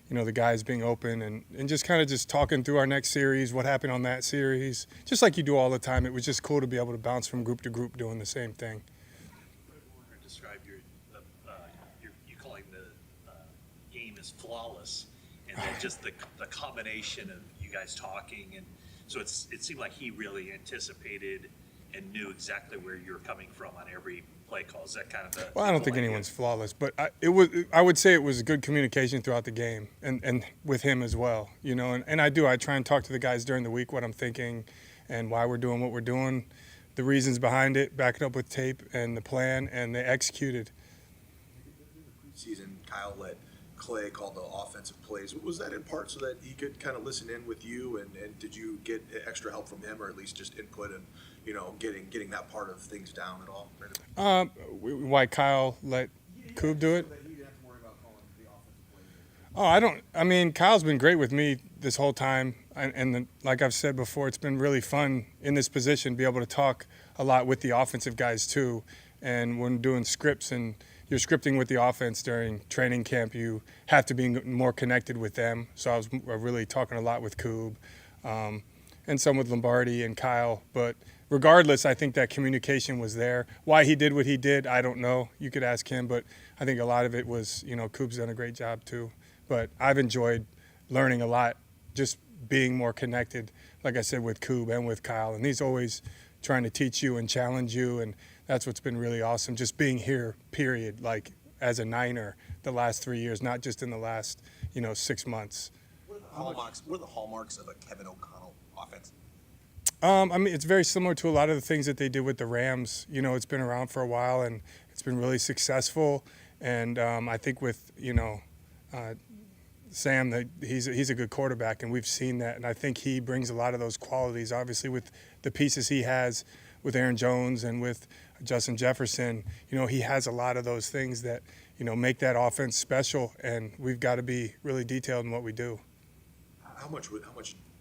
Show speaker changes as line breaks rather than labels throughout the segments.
the guys being open and just kind of just talking through our next series, what happened on that series, just like you do all the time. It was just cool to be able to bounce from group to group doing the same thing.
Describe you calling the game as flawless, and then just the combination of you guys talking, and so it seemed like he really anticipated and knew exactly where you were coming from on every play call. Is that kind of the
Well, I don't think anyone's flawless, but I would say it was good communication throughout the game and with him as well, and I try and talk to the guys during the week what I'm thinking and why we're doing what we're doing, the reasons behind it, back it up with tape and the plan, and they executed.
Season, Kyle let Clay call the offensive plays. Was that in part so that he could kind of listen in with you, and did you get extra help from him, or at least just input and getting that part of things down at all?
Why Kyle let Coob do it?
So that he didn't have to worry about calling the offensive plays.
Oh, I don't. I mean, Kyle's been great with me this whole time, and like I've said before, it's been really fun in this position, be able to talk a lot with the offensive guys too. And when doing scripts and you're scripting with the offense during training camp, you have to be more connected with them. So I was really talking a lot with Coob, and some with Lombardi and Kyle. But regardless, I think that communication was there. Why he did what he did, I don't know. You could ask him, but I think a lot of it was, Coob's done a great job too. But I've enjoyed learning a lot, just being more connected, like I said, with Coob and with Kyle. And he's always trying to teach you and challenge you, and that's what's been really awesome, just being here, period, like as a Niner the last 3 years, not just in the last, 6 months.
What are the hallmarks of a Kevin O'Connell offense?
I mean, it's very similar to a lot of the things that they did with the Rams. It's been around for a while, and it's been really successful. And I think with, Sam, that he's a good quarterback, and we've seen that. And I think he brings a lot of those qualities, obviously, with the pieces he has with Aaron Jones and with Justin Jefferson. He has a lot of those things that, make that offense special, and we've got to be really detailed in what we do.
How much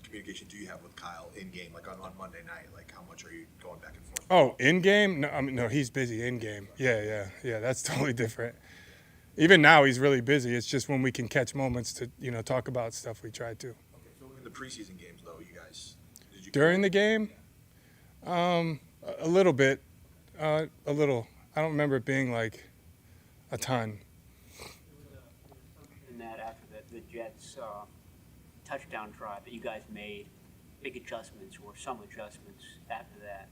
communication do you have with Kyle in game, like on Monday night? Like, how much are you going back and forth?
Oh, in game? No, no, he's busy in game. Yeah, that's totally different. Even now, he's really busy. It's just when we can catch moments to, talk about stuff, we try to.
Okay, so in the preseason games, though, you guys
during the game, a little bit, a little. I don't remember it being like a ton.
In that after the Jets touchdown drive that you guys made, big adjustments or some adjustments after that.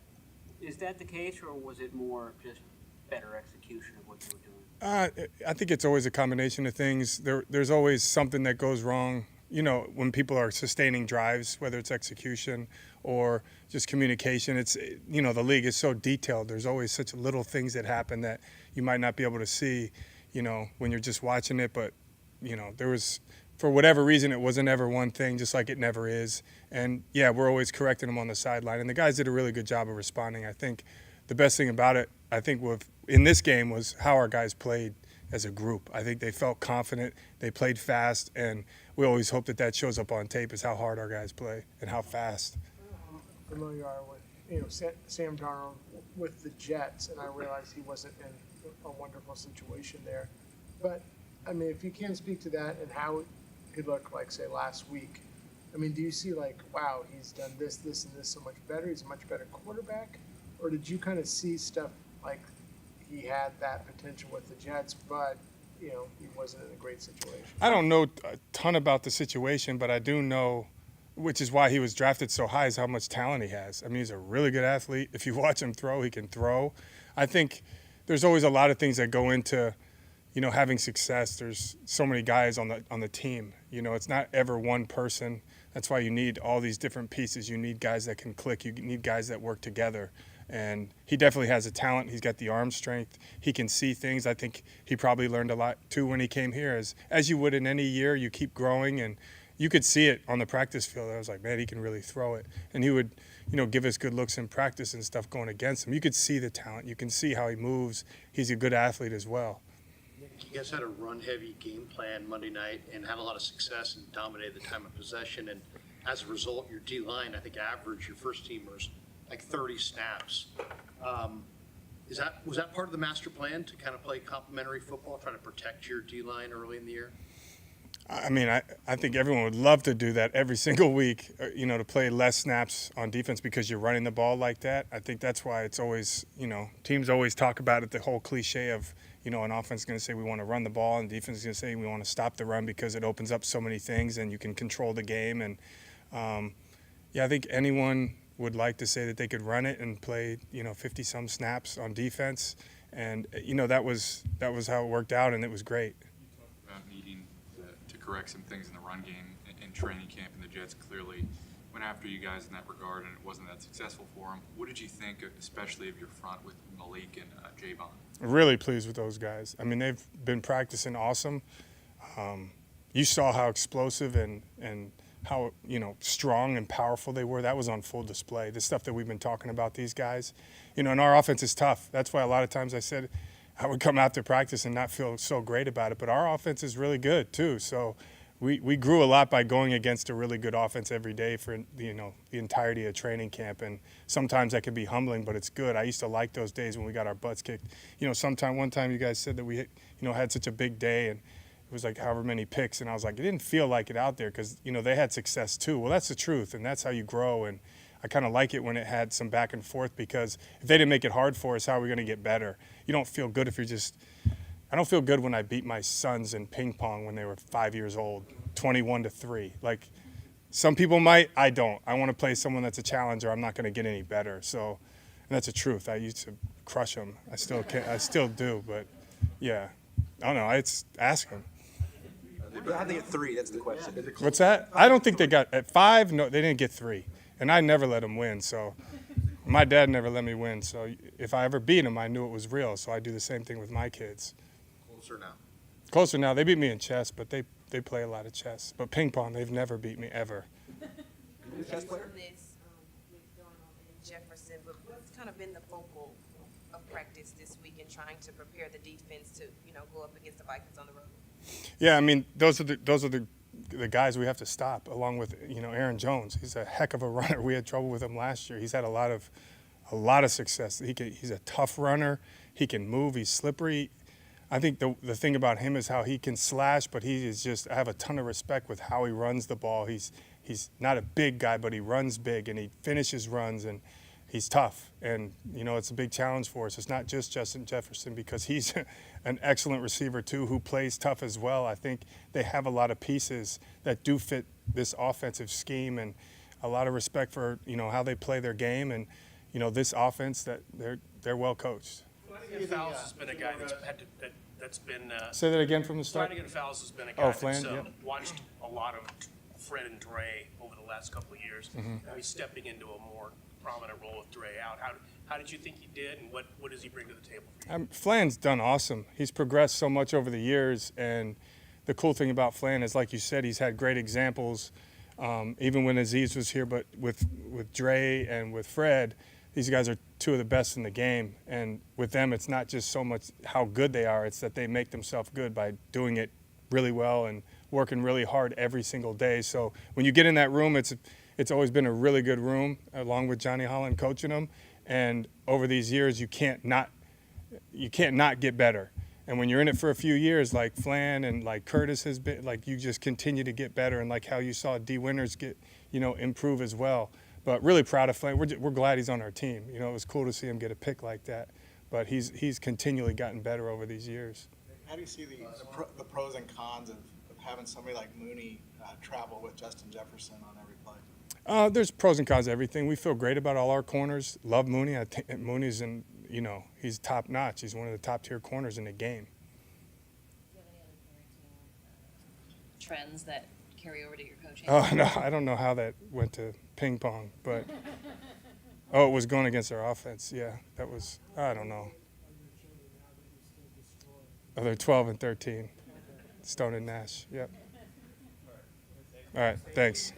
Is that the case, or was it more just better execution of what you were doing?
I think it's always a combination of things. There's always something that goes wrong, when people are sustaining drives, whether it's execution or just communication. It's, the league is so detailed. There's always such little things that happen that you might not be able to see, when you're just watching it. But, there was, for whatever reason, it wasn't ever one thing, just like it never is. And, yeah, we're always correcting them on the sideline. And the guys did a really good job of responding. I think the best thing about it, in this game, was how our guys played as a group. I think they felt confident, they played fast, and we always hope that shows up on tape, is how hard our guys play and how fast.
Familiar you are with, Sam Darnold with the Jets, and I realized he wasn't in a wonderful situation there. But, I mean, if you can speak to that and how he looked, like, say, last week, I mean, do you see, like, wow, he's done this, and this so much better, he's a much better quarterback? Or did you kind of see stuff like he had that potential with the Jets, but, he wasn't in a great situation?
I don't know a ton about the situation, but I do know, which is why he was drafted so high, is how much talent he has. I mean, he's a really good athlete. If you watch him throw, he can throw. I think there's always a lot of things that go into, having success. There's so many guys on the team. It's not ever one person. That's why you need all these different pieces. You need guys that can click. You need guys that work together. And he definitely has a talent. He's got the arm strength. He can see things. I think he probably learned a lot, too, when he came here. As you would in any year, you keep growing, and you could see it on the practice field. I was like, man, he can really throw it. And he would, give us good looks in practice and stuff going against him. You could see the talent. You can see how he moves. He's a good athlete as well.
You guys had a run-heavy game plan Monday night and had a lot of success and dominated the time of possession. And as a result, your D-line, I think, averaged your first teamers like 30 snaps. Was that part of the master plan to kind of play complementary football, try to protect your D-line early in the year?
I mean, I think everyone would love to do that every single week, to play less snaps on defense because you're running the ball like that. I think that's why it's always, teams always talk about it, the whole cliche of, an offense is going to say we want to run the ball and defense is going to say we want to stop the run because it opens up so many things and you can control the game. And, I think anyone would like to say that they could run it and play, 50-some snaps on defense. And, that was how it worked out, and it was great.
About needing to correct some things in the run game in training camp, and the Jets clearly went after you guys in that regard, and it wasn't that successful for them. What did you think, especially of your front with Malik and Javon?
Really pleased with those guys. I mean, they've been practicing awesome. You saw how explosive and how, strong and powerful they were. That was on full display. The stuff that we've been talking about, these guys. And our offense is tough. That's why a lot of times I said I would come after practice and not feel so great about it. But our offense is really good, too. So we grew a lot by going against a really good offense every day for, the entirety of training camp. And sometimes that can be humbling, but it's good. I used to like those days when we got our butts kicked. One time you guys said that we, had such a big day and it was like however many picks. And I was like, it didn't feel like it out there because, they had success too. Well, that's the truth, and that's how you grow. And I kind of like it when it had some back and forth because if they didn't make it hard for us, how are we going to get better? You don't feel good if you're just – I don't feel good when I beat my sons in ping pong when they were 5 years old, 21-3. Like some people might, I don't. I want to play someone that's a challenger. I'm not going to get any better. So and that's the truth. I used to crush them. I still do, but yeah. I don't know. It's ask them.
How'd they get 3? That's the question.
What's that? I don't think they got at 5. No, they didn't get 3, and I never let them win. So my dad never let me win. So if I ever beat him, I knew it was real. So I do the same thing with my kids. Closer now. They beat me in chess, but they play a lot of chess. But ping pong, they've never beat me ever.
Chess player?
With Donald and Jefferson, but what's kind of been the focal of practice this week in trying to prepare the defense to, go up against the Vikings on the road?
Yeah, I mean, those are the guys we have to stop, along with Aaron Jones. He's a heck of a runner. We had trouble with him last year. He's had a lot of success. He's a tough runner. He can move. He's slippery. I think the thing about him is how he can slash, but he is just – I have a ton of respect with how he runs the ball. He's not a big guy, but he runs big, and he finishes runs, and he's tough. And, it's a big challenge for us. It's not just Justin Jefferson because he's an excellent receiver, too, who plays tough as well. I think they have a lot of pieces that do fit this offensive scheme and a lot of respect for, how they play their game and, this offense that they're well coached.
Flanagan Fowles has been a guy that's been.
Say that again from the start.
Flanagan Fowles has been a guy
Flan,
that's
yeah.
watched a lot of Fred and Dre over the last couple of years.
Mm-hmm.
Now he's stepping into a more prominent role with Dre out. How did you think he did, and what does he bring to the table for you?
Flan's done awesome. He's progressed so much over the years, and the cool thing about Flan is, like you said, he's had great examples, even when Aziz was here, but with Dre and with Fred, these guys are two of the best in the game. And with them, it's not just so much how good they are, it's that they make themselves good by doing it really well and working really hard every single day. So when you get in that room, it's always been a really good room, along with Johnny Holland coaching them. And over these years, you can't not get better. And when you're in it for a few years, like Flan and like Curtis has been, like you just continue to get better. And like how you saw D. Winters get, improve as well. But really proud of Flan. We're glad he's on our team. It was cool to see him get a pick like that. But he's continually gotten better over these years.
How do you see the pros and cons of having somebody like Mooney travel with Justin Jefferson on every play?
There's pros and cons to everything. We feel great about all our corners. Love Mooney. I think Mooney's he's top notch. He's one of the top tier corners in the game.
Do you have any other parenting trends that carry over to your coaching?
Oh no, I don't know how that went to ping pong, but it was going against our offense. Yeah, that was. I don't know. Oh, they're 12 and 13. Stone and Nash. Yep. All right. Thanks.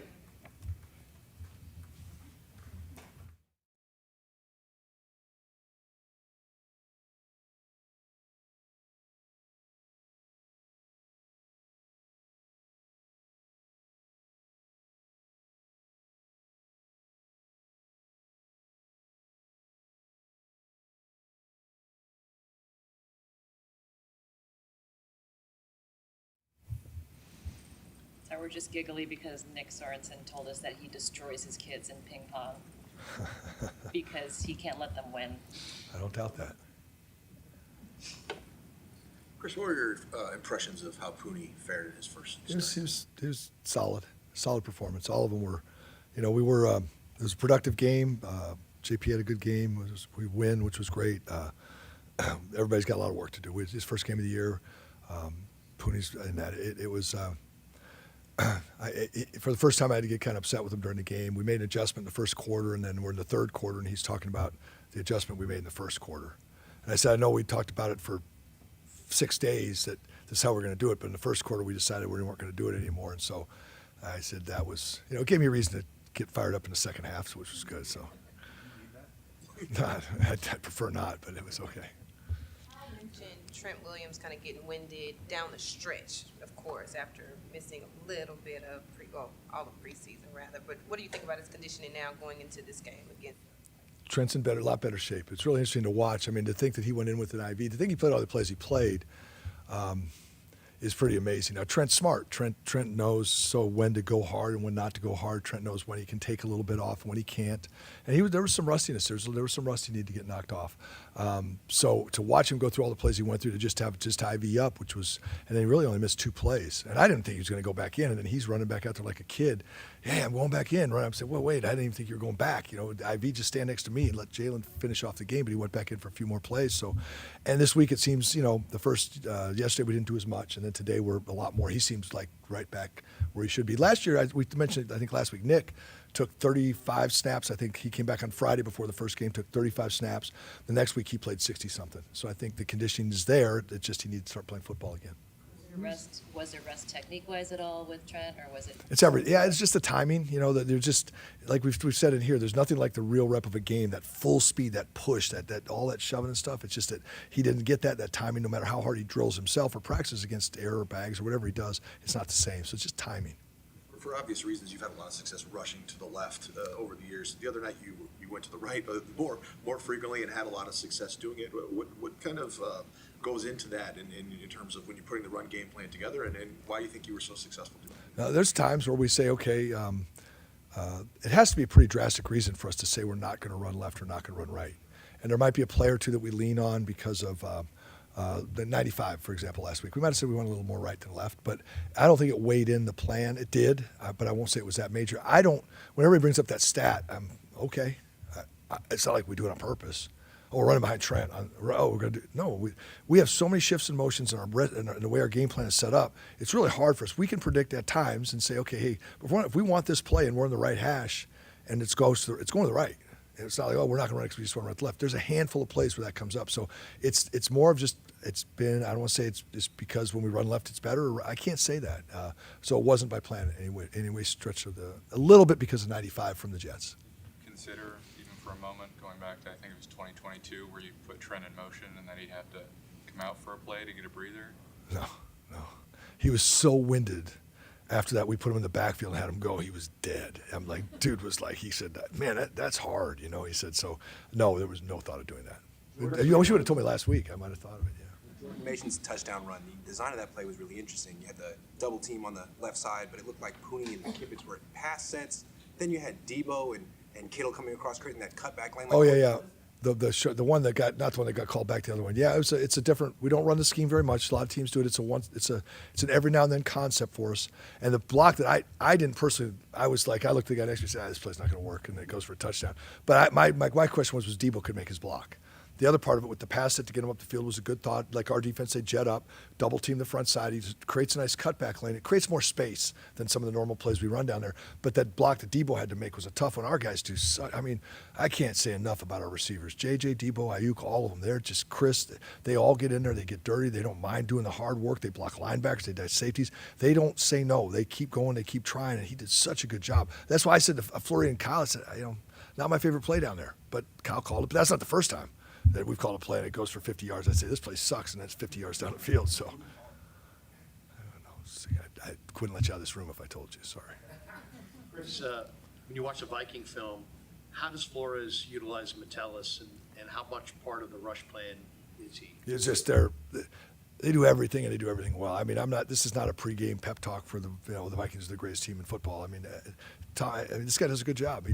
or we're just giggly because Nick Sorensen told us that he destroys his kids in ping pong because he can't let them win.
I don't doubt that.
Chris, what were your impressions of how Puni fared in his first start?
He was solid performance. All of them were, it was a productive game. JP had a good game. We win, which was great. Everybody's got a lot of work to do. It's his first game of the year. Puni's in that. It was, for the first time, I had to get kind of upset with him during the game. We made an adjustment in the first quarter, and then we're in the third quarter, and he's talking about the adjustment we made in the first quarter. And I said, I know we talked about it for 6 days, that this is how we're going to do it, but in the first quarter, we decided we weren't going to do it anymore. And so I said that was, it gave me a reason to get fired up in the second half, which was good. So I'd prefer not, but it was okay.
You mentioned Trent Williams kind of getting winded down the stretch, of course, after missing a little bit of all of preseason rather. But what do you think about his conditioning now going into this game again?
Trent's in a lot better shape. It's really interesting to watch. I mean, to think that he went in with an IV, to think he played all the plays he played, is pretty amazing. Now, Trent's smart. Trent knows when to go hard and when not to go hard. Trent knows when he can take a little bit off and when he can't. And there was some rustiness. There was some rust he needed to get knocked off. So to watch him go through all the plays he went through to just IV up, and then he really only missed 2 plays. And I didn't think he was going to go back in. And then he's running back out there like a kid. Hey, I'm going back in. Right? I'm saying, well, wait, I didn't even think you were going back. IV just stand next to me and let Jalen finish off the game, but he went back in for a few more plays. So, and this week it seems, the first, yesterday we didn't do as much, and then today we're a lot more. He seems like right back where he should be. Last year, we mentioned, I think last week, Nick took 35 snaps. I think he came back on Friday before the first game, took 35 snaps. The next week he played 60-something. So I think the conditioning is there. It's just he needs to start playing football again.
Was there rest technique-wise at all with Trent, or was it?
It's everything. Yeah, it's just the timing. That they're just like we've said in here. There's nothing like the real rep of a game. That full speed, that push, that all that shoving and stuff. It's just that he didn't get that timing. No matter how hard he drills himself or practices against air or bags or whatever he does, it's not the same. So it's just timing.
For obvious reasons, you've had a lot of success rushing to the left over the years. The other night, you went to the right more frequently and had a lot of success doing it. What kind of goes into that in terms of when you're putting the run game plan together, and why do you think you were so successful doing it?
Now, there's times where we say, okay, it has to be a pretty drastic reason for us to say we're not going to run left or not going to run right. And there might be a play or two that we lean on because of the 95, for example, last week. We might have said we went a little more right than left, but I don't think it weighed in the plan. It did, but I won't say it was that major. When everybody brings up that stat, I'm okay. It's not like we do it on purpose. Oh, we're running behind Trent. We're going to do. No, we have so many shifts and motions in the way our game plan is set up. It's really hard for us. We can predict at times and say, okay, hey, if we want this play and we're in the right hash, and it's going to the right. And it's not like, oh, we're not going to run it because we just want to run to the left. There's a handful of plays where that comes up. So it's more of just, it's been, I don't want to say it's just because when we run left it's better. I can't say that. So it wasn't by plan in any way stretch of a little bit because of 95 from the Jets.
Consider, even for a moment, going back to, I think it was 2022, where you put Trent in motion and then he'd have to come out for a play to get a breather?
No. He was so winded. After that, we put him in the backfield and had him go. He was dead. I'm like, dude was like, he said, man, that's hard, He said, so, no, there was no thought of doing that. I wish you would have told me last week. I might have thought of it, yeah.
Mason's touchdown run, the design of that play was really interesting. You had the double team on the left side, but it looked like Puni and the Kippett's were pass sets. Then you had Debo and Kittle coming across, creating that cutback lane.
Oh, yeah. The one that got, not the one that got called back, the other one. Yeah, it's a different. We don't run the scheme very much. A lot of teams do it. It's an every now and then concept for us. And the block that I didn't personally, I was like, I looked at the guy next to me and said, this play's not going to work, and it goes for a touchdown. But my question was Debo could make his block. The other part of it with the pass set to get him up the field was a good thought. Like our defense, they jet up, double team the front side. He just creates a nice cutback lane. It creates more space than some of the normal plays we run down there. But that block that Debo had to make was a tough one. Our guys do. I mean, I can't say enough about our receivers. JJ, Debo, Ayuk, all of them. They're just Chris. They all get in there. They get dirty. They don't mind doing the hard work. They block linebackers. They dive safeties. They don't say no. They keep going. They keep trying. And he did such a good job. That's why I said to Fleury and Kyle, I said, not my favorite play down there. But Kyle called it. But that's not the first time that we've called a play and it goes for 50 yards. I'd say this play sucks, and that's 50 yards down the field. So I don't know. See, I couldn't let you out of this room if I told you. Sorry.
Chris, when you watch a Viking film, how does Flores utilize Metellus, and how much part of the rush plan is he?
It's just They do everything, and they do everything well. I mean, this is not a pregame pep talk for the Vikings are the greatest team in football. I mean, this guy does a good job.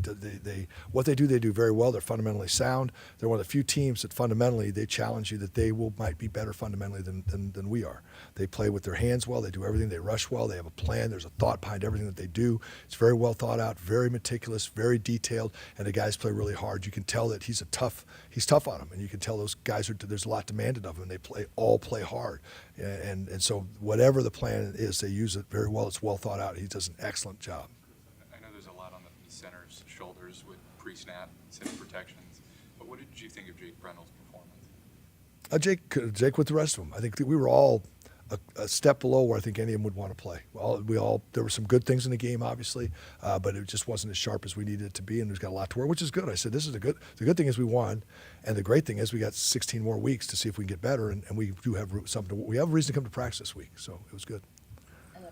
What they do very well. They're fundamentally sound. They're one of the few teams that fundamentally they challenge you that they might be better fundamentally than we are. They play with their hands well. They do everything. They rush well. They have a plan. There's a thought behind everything that they do. It's very well thought out, very meticulous, very detailed, and the guys play really hard. You can tell that he's tough on them, and you can tell those guys there's a lot demanded of them. And they all play hard, and so whatever the plan is, they use it very well. It's well thought out. He does an excellent job.
I know there's a lot on the center's shoulders with pre-snap center protections, but what did you think of Jake Brendel's performance?
Jake with the rest of them. I think that we were all a step below where I think any of them would want to play. There were some good things in the game, obviously, but it just wasn't as sharp as we needed it to be, and there's got a lot to work, which is good. I said, the good thing is we won, and the great thing is we got 16 more weeks to see if we can get better, and we do have we have a reason to come to practice this week, so it was good.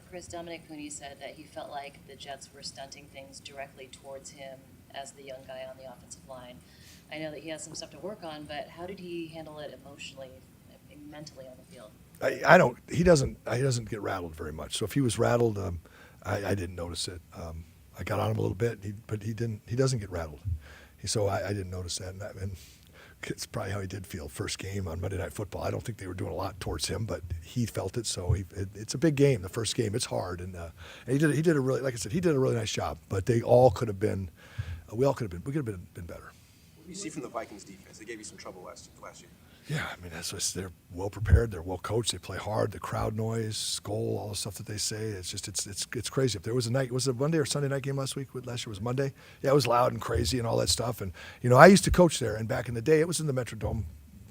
Chris, Dominic Cooney said that he felt like the Jets were stunting things directly towards him as the young guy on the offensive line. I know that he has some stuff to work on, but how did he handle it emotionally, mentally on the field?
He doesn't get rattled very much. So if he was rattled, I didn't notice it. I got on him a little bit, but he doesn't get rattled. So I didn't notice that, and it's probably how he did feel first game on Monday Night Football. I don't think they were doing a lot towards him, but he felt it. So it's a big game, the first game. It's hard, and he did a really, like I said, he did a really nice job. But we could have been better.
What do you see from the Vikings defense? They gave you some trouble last year.
Yeah, I mean, they're well prepared. They're well coached. They play hard. The crowd noise, skull, all the stuff that they say. It's just it's crazy. If there was was it a Monday or Sunday night game last week? Last year was Monday. Yeah, it was loud and crazy and all that stuff. And I used to coach there, and back in the day, it was in the Metrodome.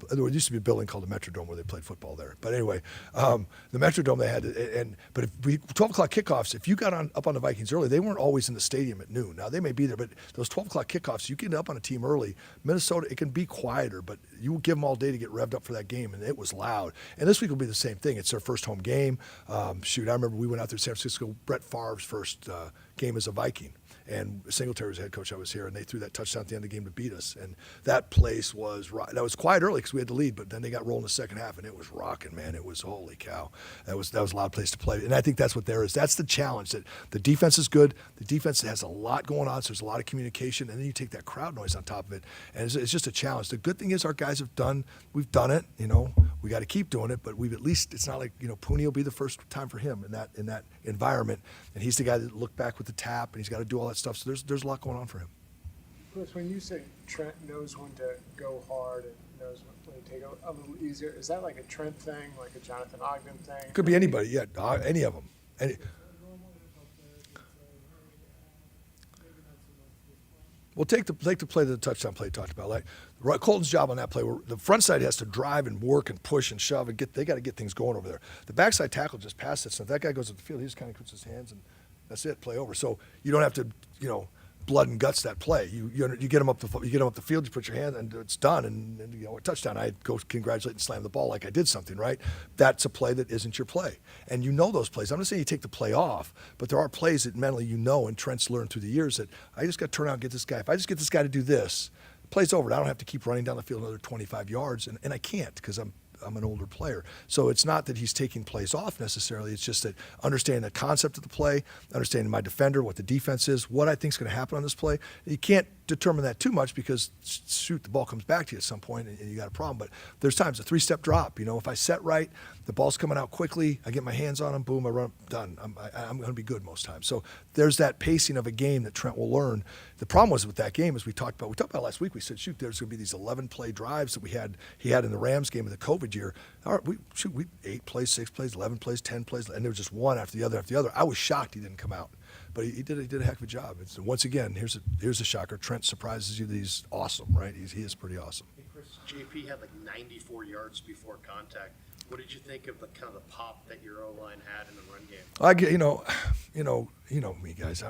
There used to be a building called the Metrodome where they played football there. But anyway, the Metrodome they had, but if 12 o'clock kickoffs, if you got up on the Vikings early, they weren't always in the stadium at noon. Now they may be there, but those 12 o'clock kickoffs, you get up on a team early. Minnesota, it can be quieter, but you give them all day to get revved up for that game, and it was loud. And this week will be the same thing. It's their first home game. I remember we went out there to San Francisco. Brett Favre's first game as a Viking. And Singletary was head coach. I was here, and they threw that touchdown at the end of the game to beat us. And that place was quiet early because we had the lead, but then they got rolling the second half, and it was rocking, man. It was holy cow. That was a loud place to play, and I think that's what there is. That's the challenge. That the defense is good. The defense has a lot going on, so there's a lot of communication, and then you take that crowd noise on top of it, and it's just a challenge. The good thing is our guys we've done it. We got to keep doing it, but we've at least it's not like Pooney will be the first time for him in that environment, and he's the guy that looked back with the tap, and he's got to do all that stuff. So there's a lot going on for him.
Chris, when you say Trent knows when to go hard and knows when to take a little easier, is that like a Trent thing, like a Jonathan Ogden thing?
It could be anybody, yeah, any of them. Well, take the play that the touchdown play talked about. Like Colton's job on that play, where the front side has to drive and work and push and shove and they got to get things going over there. The backside tackle just passed it. So if that guy goes up the field, he just kind of puts his hands and that's it, play over. So you don't have to, blood and guts that play. You get them up the field, you put your hand, and it's done. And a touchdown. I go congratulate and slam the ball like I did something, right? That's a play that isn't your play, and those plays. I'm not saying you take the play off, but there are plays that mentally and Trent's learned through the years that I just got to turn out and get this guy. If I just get this guy to do this, the play's over. I don't have to keep running down the field another 25 yards, and I can't because I'm an older player. So it's not that he's taking plays off necessarily. It's just that understanding the concept of the play, understanding my defender, what the defense is, what I think is going to happen on this play. You can't determine that too much because, shoot, the ball comes back to you at some point and you got a problem. But there's times a 3-step drop. If I set right, the ball's coming out quickly, I get my hands on him, boom, I run, done. I'm going to be good most times. So there's that pacing of a game that Trent will learn. The problem was with that game, as we talked about last week, we said, shoot, there's going to be these 11-play drives that he had in the Rams game of the COVID year. All right, we 8 plays, 6 plays, 11 plays, 10 plays, and there was just one after the other after the other. I was shocked he didn't come out. But he did a heck of a job. Once again, here's a shocker. Trent surprises you that he's awesome, right? He is pretty awesome.
Hey, Chris, JP had like 94 yards before contact. What did you think of the kind of the pop that your O-line had in the run game?
You know me, guys.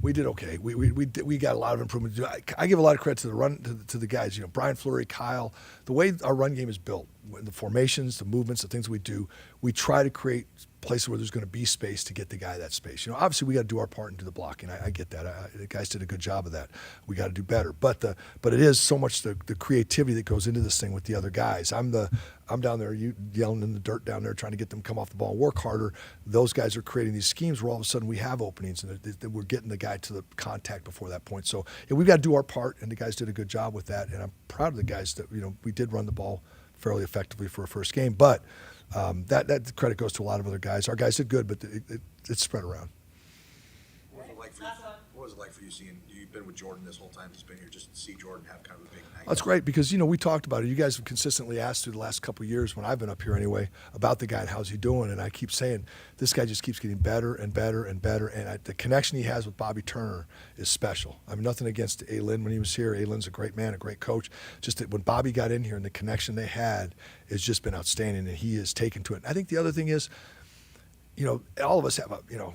We did okay. We got a lot of improvement. I give a lot of credit to the guys. Brian Fleury, Kyle. The way our run game is built, the formations, the movements, the things we do, we try to create places where there's going to be space to get the guy that space. You know, obviously we got to do our part and do the blocking. I get that. The guys did a good job of that. We got to do better. But it is so much the creativity that goes into this thing with the other guys. I'm down there, you yelling in the dirt down there, trying to get them to come off the ball and work harder. Those guys are creating these schemes where all of a sudden we have openings and we're getting the guy to the contact before that point. So yeah, we've got to do our part, and the guys did a good job with that. And I'm proud of the guys that, you know, we did run the ball fairly effectively for a first game. But that credit goes to a lot of other guys. Our guys did good, but it's spread around.
What was it like for you seeing, you've been with Jordan this whole time he's been here, just to see Jordan have kind of a big night?
That's great because, you know, we talked about it. You guys have consistently asked through the last couple of years when I've been up here anyway about the guy and how's he doing. And I keep saying this guy just keeps getting better and better and better. And the connection he has with Bobby Turner is special. I mean, nothing against A-Lin when he was here. A-Lin's a great man, a great coach. Just that when Bobby got in here and the connection they had has just been outstanding, and he is taken to it. And I think the other thing is, you know, all of us have a, you know,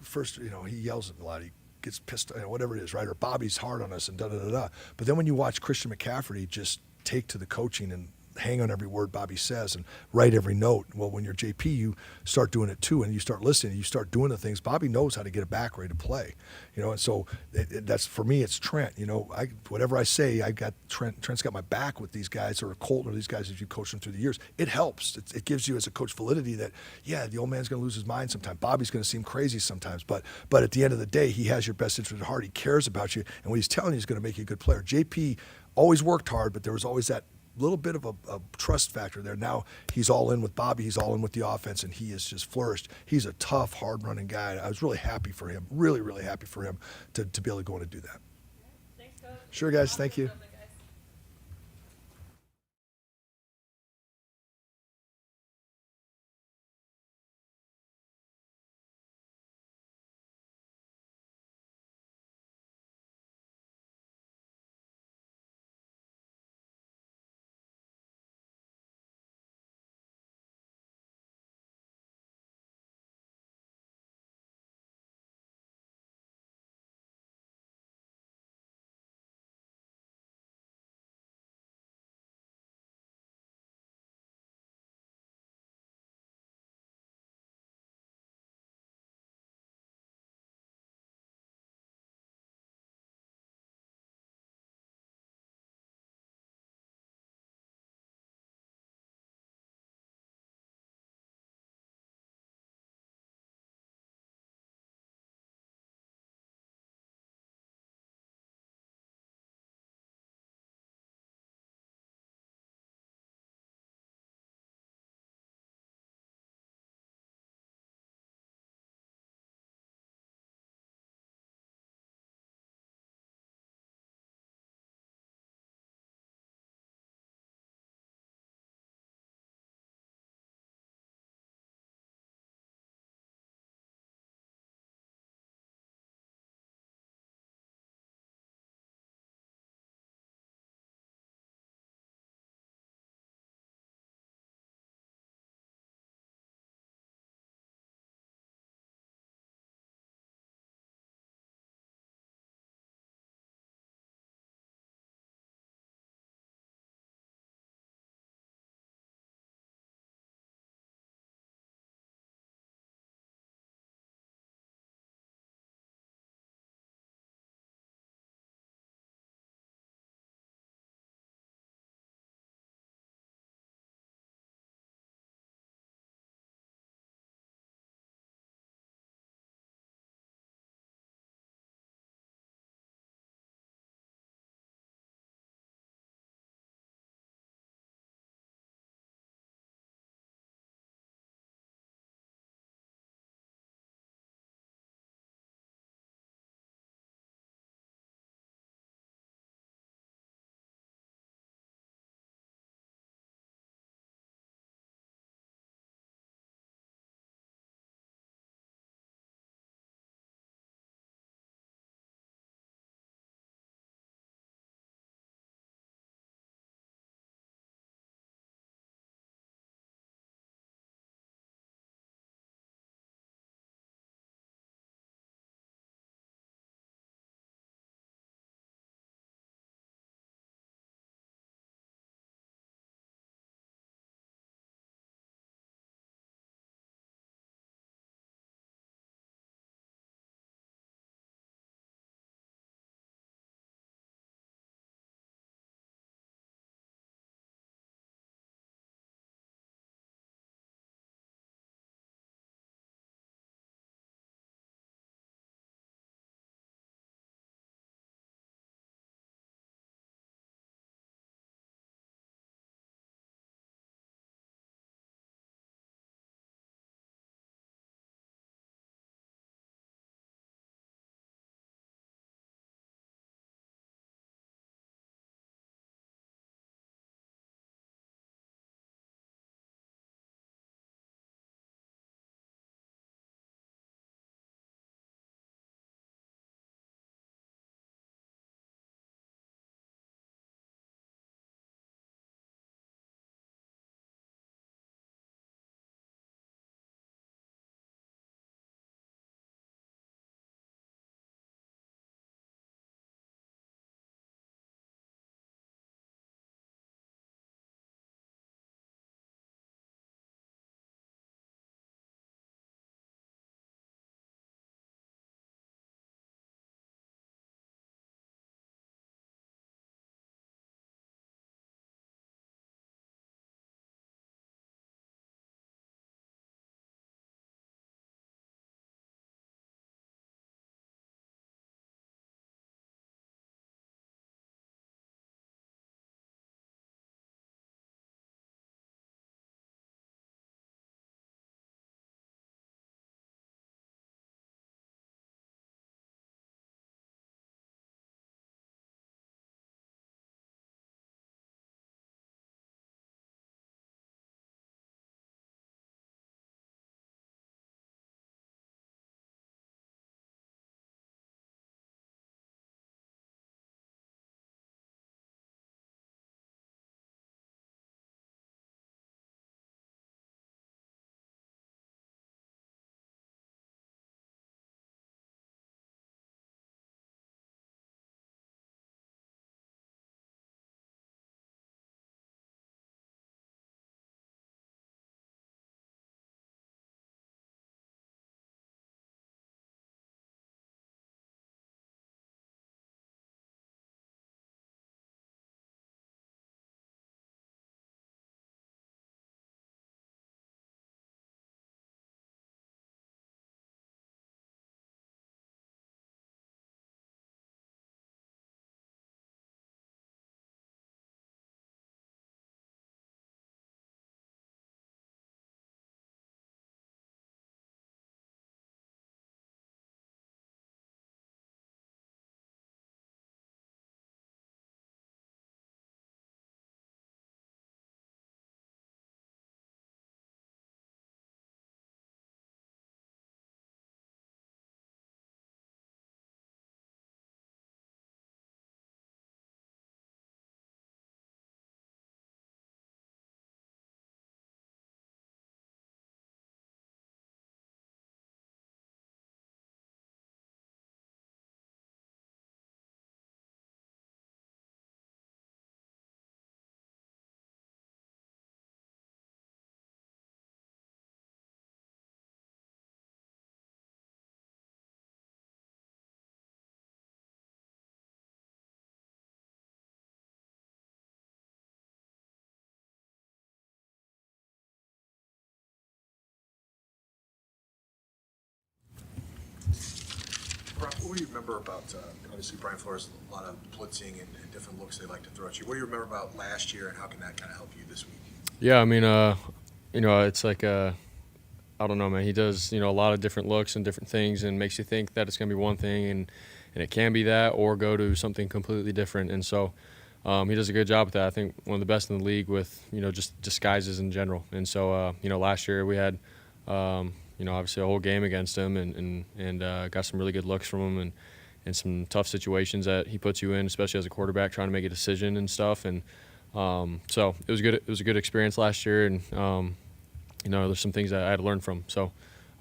first, you know, he yells at a lot. He gets pissed, you know, whatever it is, right? Or Bobby's hard on us and da-da-da-da. But then when you watch Christian McCaffrey just take to the coaching and hang on every word Bobby says and write every note. Well, when you're JP, you start doing it too, and you start listening, you start doing the things. Bobby knows how to get it back ready to play, you know. And so that's, for me, it's Trent. You know, whatever I say, I got Trent. Trent's got my back with these guys, or Colton, or these guys as you coach them through the years. It helps. It gives you as a coach validity that, yeah, the old man's going to lose his mind sometimes. Bobby's going to seem crazy sometimes, but at the end of the day, he has your best interest at heart. He cares about you, and what he's telling you is going to make you a good player. JP always worked hard, but there was always that little bit of a trust factor there. Now he's all in with Bobby. He's all in with the offense, and he has just flourished. He's a tough, hard-running guy. I was really happy for him, really, really happy for him to be able to go in and do that.
Thanks, Coach.
Sure, guys. Thank you.
Brock, what do you remember about, obviously Brian Flores, a lot of blitzing and different looks they like to throw at you. What do you remember about last year, and how can that kind of help you this week?
Yeah, I mean, it's like I don't know, man. He does, a lot of different looks and different things, and makes you think that it's going to be one thing, and it can be that, or go to something completely different. And so he does a good job with that. I think one of the best in the league with, just disguises in general. And so, last year we had, obviously a whole game against him, and got some really good looks from him, and some tough situations that he puts you in, especially as a quarterback trying to make a decision and stuff. And so it was good. It was a good experience last year, and there's some things that I had to learn from. So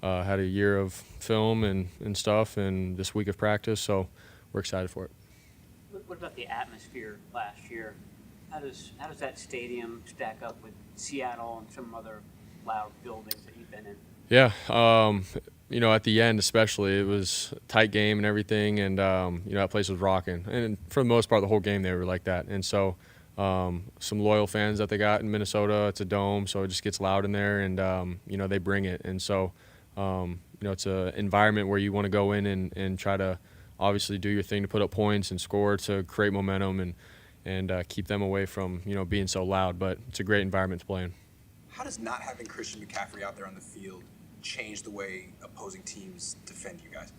had a year of film and stuff, and this week of practice. So we're excited for it.
What about the atmosphere last year? How does that stadium stack up with Seattle and some other loud buildings that you've been in?
Yeah, at the end especially, it was a tight game and everything, and that place was rocking. And for the most part, the whole game they were like that. And so some loyal fans that they got in Minnesota. It's a dome, so it just gets loud in there, and they bring it. And so it's an environment where you want to go in and try to obviously do your thing to put up points and score to create momentum and keep them away from being so loud. But it's a great environment to play in.
How does not having Christian McCaffrey out there on the field change the way opposing teams defend you guys?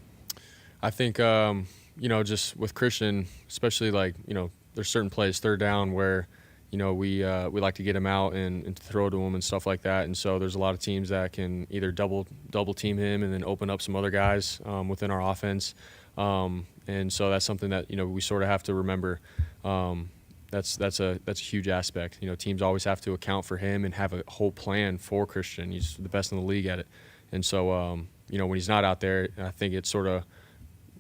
I think just with Christian, especially there's certain plays, third down, where we like to get him out and throw to him and stuff like that. And so there's a lot of teams that can either double team him and then open up some other guys within our offense. And so that's something that we sort of have to remember. That's a huge aspect. Teams always have to account for him and have a whole plan for Christian. He's the best in the league at it. And so when he's not out there, I think it sort of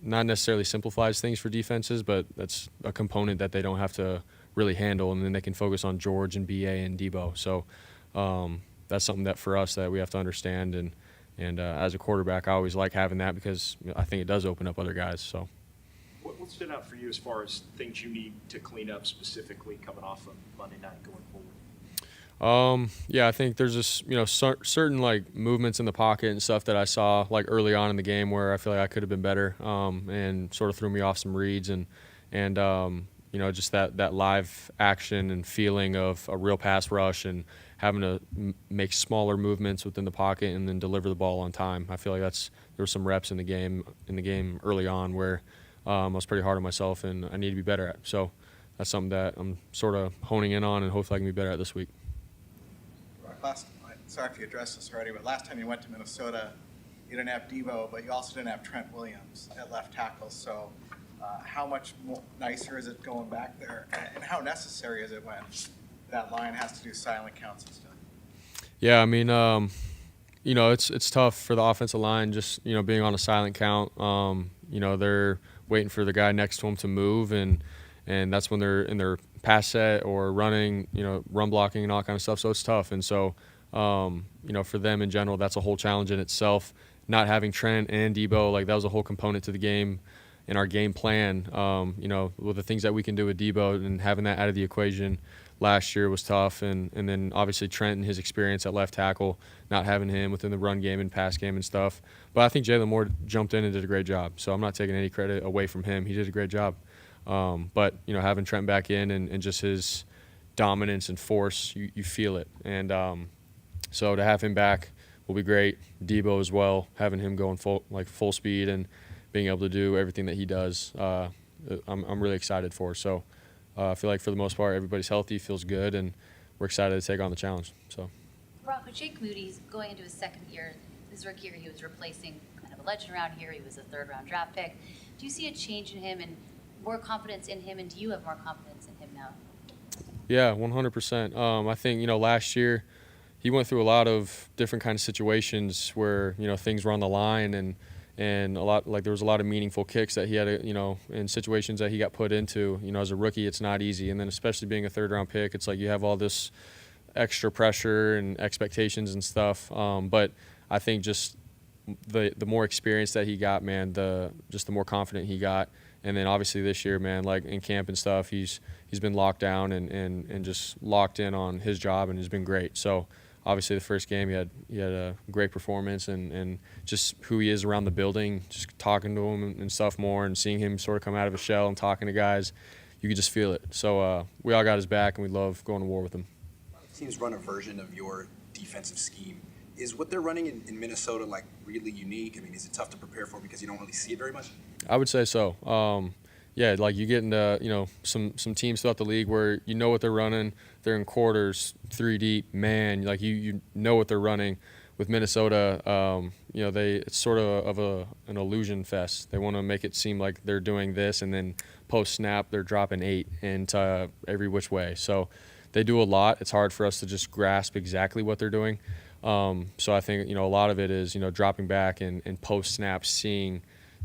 not necessarily simplifies things for defenses, but that's a component that they don't have to really handle, and then they can focus on George and BA and Debo. So that's something that for us that we have to understand. And as a quarterback, I always like having that because I think it does open up other guys. So.
What stood out for you as far as things you need to clean up specifically coming off of Monday night going forward?
Yeah, I think there's this, certain movements in the pocket and stuff that I saw early on in the game where I feel like I could have been better, and sort of threw me off some reads and just that live action and feeling of a real pass rush and having to make smaller movements within the pocket and then deliver the ball on time. I feel like there were some reps in the game early on where I was pretty hard on myself and I need to be better at. So that's something that I'm sort of honing in on and hopefully I can be better at this week.
Sorry if you addressed this already, but last time you went to Minnesota, you didn't have Debo, but you also didn't have Trent Williams at left tackle. So how much nicer is it going back there, and how necessary is it when that line has to do silent counts and stuff?
Yeah, I mean, it's tough for the offensive line just, being on a silent count. They're waiting for the guy next to him to move, and that's when they're in their pass set or running, run blocking and all that kind of stuff. So it's tough. And so, for them in general, that's a whole challenge in itself. Not having Trent and Debo, that was a whole component to the game in our game plan. With the things that we can do with Debo and having that out of the equation last year was tough. And then obviously Trent and his experience at left tackle, not having him within the run game and pass game and stuff. But I think Jalen Moore jumped in and did a great job. So I'm not taking any credit away from him. He did a great job. But having Trent back in and just his dominance and force, you feel it. And so to have him back will be great. Debo as well, having him going full speed and being able to do everything that he does, I'm really excited for. So I feel like for the most part everybody's healthy, feels good, and we're excited to take on the challenge. So.
Brock, with Jake Moody's going into his second year, his rookie year, he was replacing kind of a legend around here. He was a third-round draft pick. Do you see a change in him and more confidence in him, and do you have more confidence in him now?
Yeah, 100%. I think, last year he went through a lot of different kind of situations where, things were on the line and a lot, there was a lot of meaningful kicks that he had, in situations that he got put into. As a rookie, it's not easy. And then especially being a third-round pick, it's you have all this extra pressure and expectations and stuff. But I think just the more experience that he got, man, the more confident he got. And then obviously this year, man, in camp and stuff, he's been locked down and just locked in on his job and has been great. So obviously the first game he had a great performance, and just who he is around the building, just talking to him and stuff more, and seeing him sort of come out of his shell and talking to guys, you could just feel it. So we all got his back, and we love going to war with him.
Teams run a version of your defensive scheme. Is what they're running in Minnesota like really unique? I mean, is it tough to prepare for because you don't really see it very much?
I would say so. Yeah, like you get into some teams throughout the league where you know what they're running. They're in quarters, 3 deep, man. Like you know what they're running. With Minnesota, it's sort of an illusion fest. They want to make it seem like they're doing this, and then post snap they're dropping 8 into every which way. So they do a lot. It's hard for us to just grasp exactly what they're doing. So I think a lot of it is dropping back and post snap, seeing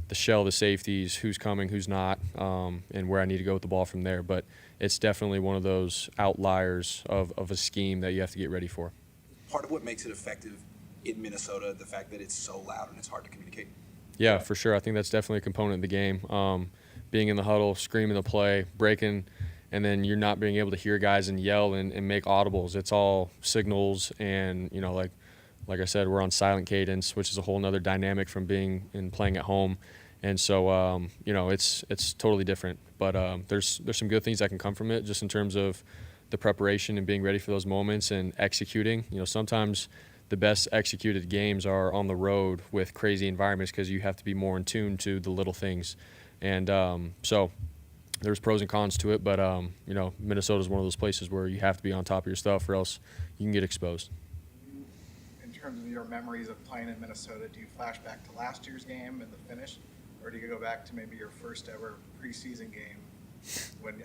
the shell, the safeties, who's coming, who's not, and where I need to go with the ball from there. But it's definitely one of those outliers of a scheme that you have to get ready for.
Part of what makes it effective in Minnesota, the fact that it's so loud and it's hard to communicate.
Yeah, for sure. I think that's definitely a component of the game. Being in the huddle, screaming the play, breaking, and then you're not being able to hear guys and yell and make audibles. It's all signals, and like I said, we're on silent cadence, which is a whole nother dynamic from being and playing at home. And so, it's totally different. But there's some good things that can come from it, just in terms of the preparation and being ready for those moments and executing. Sometimes the best executed games are on the road with crazy environments because you have to be more in tune to the little things. And so there's pros and cons to it, but Minnesota is one of those places where you have to be on top of your stuff, or else you can get exposed.
In terms of your memories of playing in Minnesota, do you flash back to last year's game and the finish, or do you go back to maybe your first ever preseason game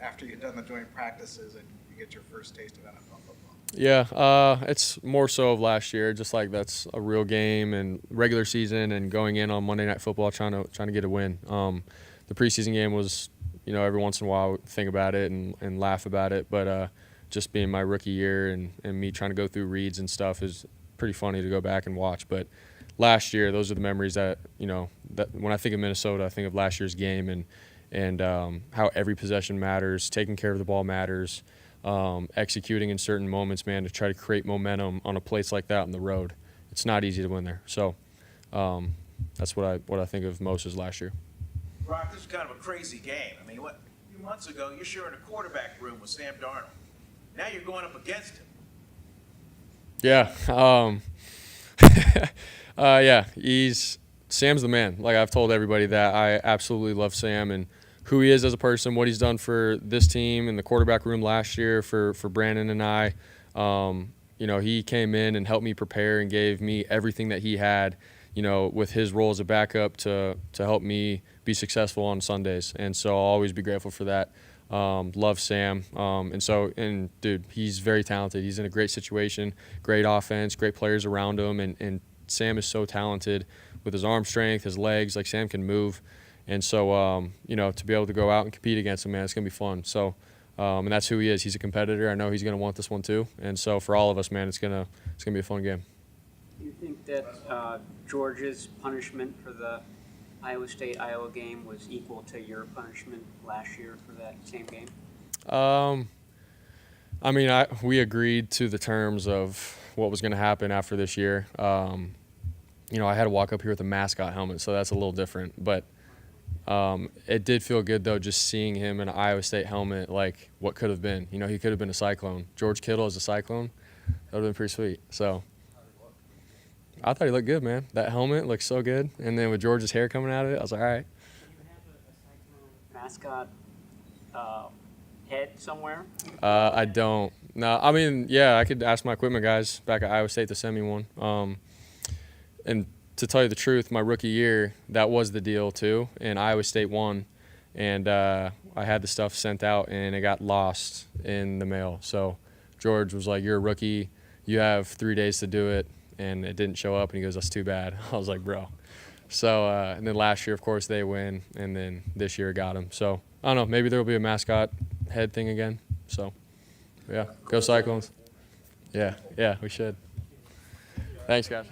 after you've done the joint practices and you get your first taste of NFL football?
Yeah, it's more so of last year, just like that's a real game and regular season and going in on Monday Night Football trying to get a win. The preseason game was, every once in a while I would think about it and laugh about it, but just being my rookie year and me trying to go through reads and stuff is pretty funny to go back and watch. But last year, those are the memories that that when I think of Minnesota, I think of last year's game and how every possession matters, taking care of the ball matters, executing in certain moments, man, to try to create momentum on a place like that on the road. It's not easy to win there. So that's what I think of most as last year.
Brock, this is kind of a crazy game. I mean, a few months ago, you're sharing a quarterback room with Sam Darnold. Now you're going up against him.
Yeah. Yeah, Sam's the man. Like, I've told everybody that I absolutely love Sam and who he is as a person, what he's done for this team in the quarterback room last year for Brandon and I. He came in and helped me prepare and gave me everything that he had, with his role as a backup to help me be successful on Sundays. And so I'll always be grateful for that. Love Sam. And dude, he's very talented. He's in a great situation, great offense, great players around him. And Sam is so talented with his arm strength, his legs, like Sam can move. And so, to be able to go out and compete against him, man, it's going to be fun. So, and that's who he is. He's a competitor. I know he's going to want this one too. And so for all of us, man, it's going to be a fun game.
Do you think that Georgia's punishment for the Iowa State-Iowa game was equal to your punishment last year for that same game?
I mean, we agreed to the terms of what was going to happen after this year. I had to walk up here with a mascot helmet, so that's a little different. But it did feel good, though, just seeing him in an Iowa State helmet, like what could have been. He could have been a Cyclone. George Kittle as a Cyclone, that would have been pretty sweet. So I thought he looked good, man. That helmet looked so good. And then with George's hair coming out of it, I was like, all right.
Mascot head somewhere?
I don't. No, I mean, yeah, I could ask my equipment guys back at Iowa State to send me one. And to tell you the truth, my rookie year, that was the deal too. And Iowa State won. And I had the stuff sent out, and it got lost in the mail. So George was like, you're a rookie. You have 3 days to do it. And it didn't show up, and he goes, that's too bad. I was like, bro. So, and then last year, of course, they win, and then this year got him. So, I don't know, maybe there will be a mascot head thing again. So, yeah, go Cyclones. Yeah, we should. Thanks, guys.